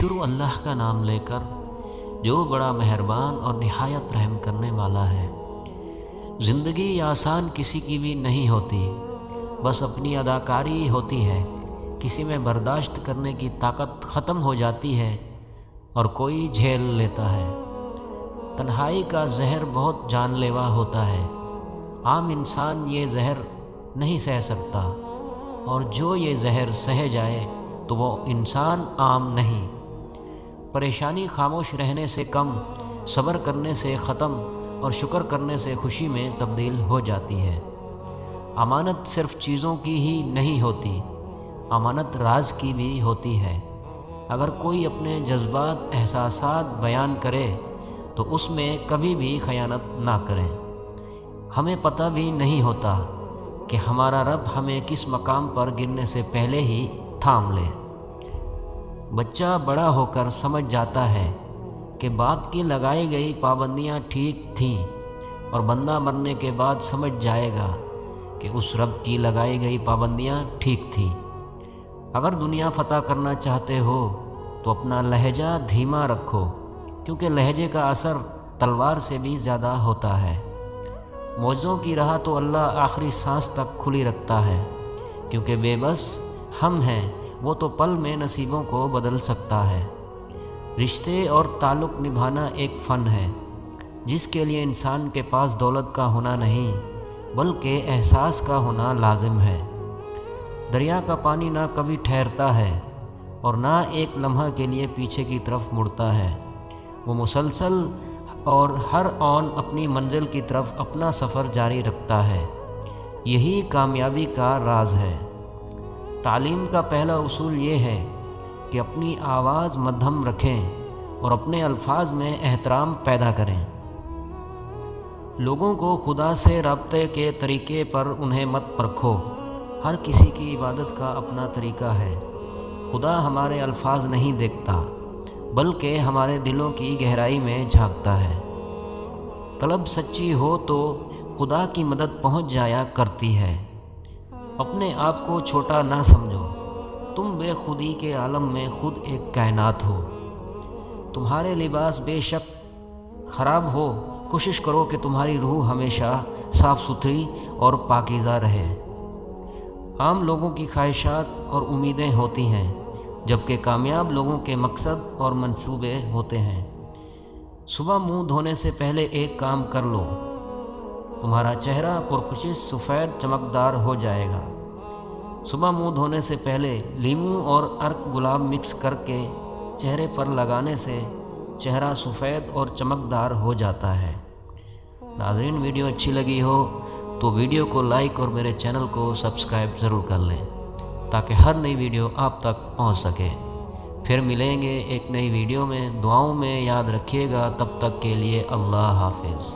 شروع اللہ کا نام لے کر جو بڑا مہربان اور نہایت رحم کرنے والا ہے۔ زندگی آسان کسی کی بھی نہیں ہوتی، بس اپنی اداکاری ہوتی ہے۔ کسی میں برداشت کرنے کی طاقت ختم ہو جاتی ہے اور کوئی جھیل لیتا ہے۔ تنہائی کا زہر بہت جان لیوا ہوتا ہے۔ عام انسان یہ زہر نہیں سہ سکتا، اور جو یہ زہر سہ جائے تو وہ انسان عام نہیں۔ پریشانی خاموش رہنے سے کم، صبر کرنے سے ختم اور شکر کرنے سے خوشی میں تبدیل ہو جاتی ہے۔ امانت صرف چیزوں کی ہی نہیں ہوتی، امانت راز کی بھی ہوتی ہے۔ اگر کوئی اپنے جذبات احساسات بیان کرے تو اس میں کبھی بھی خیانت نہ کریں۔ ہمیں پتہ بھی نہیں ہوتا کہ ہمارا رب ہمیں کس مقام پر گرنے سے پہلے ہی تھام لے۔ بچہ بڑا ہو کر سمجھ جاتا ہے کہ باپ کی لگائی گئی پابندیاں ٹھیک تھیں، اور بندہ مرنے کے بعد سمجھ جائے گا کہ اس رب کی لگائی گئی پابندیاں ٹھیک تھیں۔ اگر دنیا فتح کرنا چاہتے ہو تو اپنا لہجہ دھیما رکھو، کیونکہ لہجے کا اثر تلوار سے بھی زیادہ ہوتا ہے۔ معجزوں کی راہ تو اللہ آخری سانس تک کھلی رکھتا ہے، کیونکہ بے بس ہم ہیں، وہ تو پل میں نصیبوں کو بدل سکتا ہے۔ رشتے اور تعلق نبھانا ایک فن ہے، جس کے لیے انسان کے پاس دولت کا ہونا نہیں بلکہ احساس کا ہونا لازم ہے۔ دریا کا پانی نہ کبھی ٹھہرتا ہے اور نہ ایک لمحہ کے لیے پیچھے کی طرف مڑتا ہے، وہ مسلسل اور ہر آن اپنی منزل کی طرف اپنا سفر جاری رکھتا ہے۔ یہی کامیابی کا راز ہے۔ تعلیم کا پہلا اصول یہ ہے کہ اپنی آواز مدھم رکھیں اور اپنے الفاظ میں احترام پیدا کریں۔ لوگوں کو خدا سے رابطے کے طریقے پر انہیں مت پرکھو۔ ہر کسی کی عبادت کا اپنا طریقہ ہے۔ خدا ہمارے الفاظ نہیں دیکھتا بلکہ ہمارے دلوں کی گہرائی میں جھانکتا ہے۔ طلب سچی ہو تو خدا کی مدد پہنچ جایا کرتی ہے۔ اپنے آپ کو چھوٹا نہ سمجھو، تم بے خودی کے عالم میں خود ایک کائنات ہو۔ تمہارے لباس بے شک خراب ہو، کوشش کرو کہ تمہاری روح ہمیشہ صاف ستھری اور پاکیزہ رہے۔ عام لوگوں کی خواہشات اور امیدیں ہوتی ہیں، جبکہ کامیاب لوگوں کے مقصد اور منصوبے ہوتے ہیں۔ صبح منہ دھونے سے پہلے ایک کام کر لو، تمہارا چہرہ پرکشش سفید چمکدار ہو جائے گا۔ صبح منہ دھونے سے پہلے لیموں اور عرق گلاب مکس کر کے چہرے پر لگانے سے چہرہ سفید اور چمکدار ہو جاتا ہے۔ ناظرین، ویڈیو اچھی لگی ہو تو ویڈیو کو لائک اور میرے چینل کو سبسکرائب ضرور کر لیں، تاکہ ہر نئی ویڈیو آپ تک پہنچ سکے۔ پھر ملیں گے ایک نئی ویڈیو میں۔ دعاؤں میں یاد رکھیے گا۔ تب تک کے لیے اللہ حافظ۔